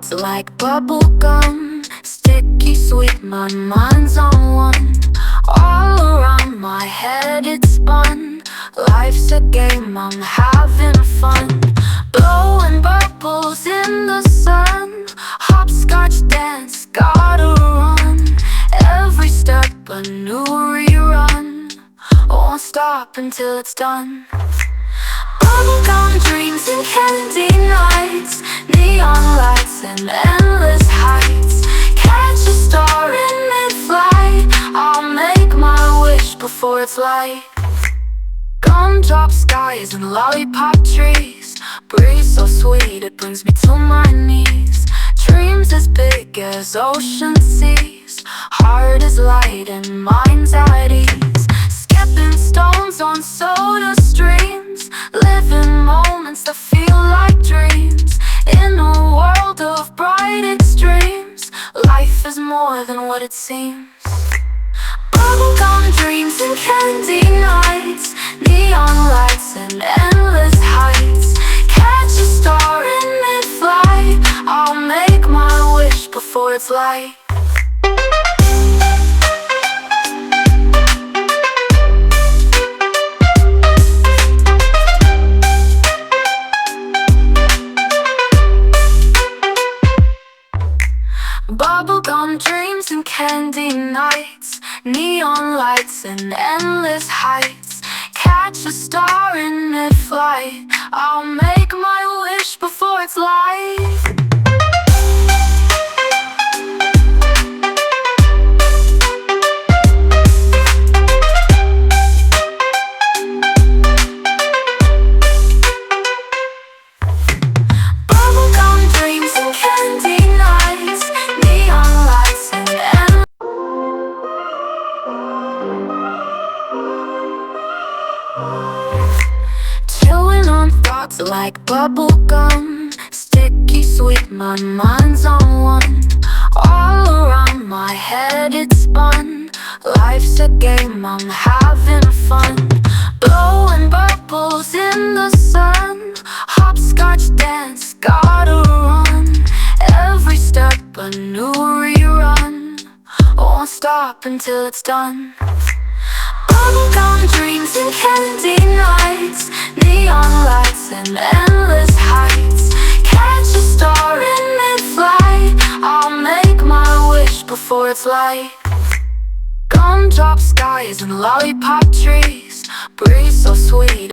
thoughts like bubble gum, sticky sweet, my mind's on one. All around my head it's spun. Life's a game, I'm having fun. Blowing bubbles in the sun. Hopscotch dance, gotta run. Every step a new rerun. Won't stop until it's done. Bubblegum dreams and candy nights, neon lights and endless heights. Catch a star in mid-flight, I'll make my wish before it's light. Gumdrop skies and lollipop trees, breeze so sweet it brings me to my knees. Dreams as big as ocean seas, heart is light and mind's at ease. Skipping stones on soda streams, living moments that feel like dreams. In a world of bright extremes, life is more than what it seems. Bubblegum dreams and candy nights, neon lights and endless heights. Catch a star in mid-flight, I'll make my wish before it's light. Bubblegum dreams and candy nights, neon lights and endless heights. Catch a star in mid-flight, I'll make my wish before it's light. Bubblegum dreams and candy nights, neon lights and endless. Chewing on thoughts like bubblegum, sticky sweet, my mind's on one. All around my head it's spun. Life's a game, I'm having fun. Blowing bubbles in the sun. Hopscotch dance, gotta run. Every step a new rerun. Won't stop until it's done. Bubblegum dreams and candy nights, neon lights and endless heights. Catch a star in mid-flight, I'll make my wish before it's light. Gumdrop skies and lollipop trees, breeze so sweet.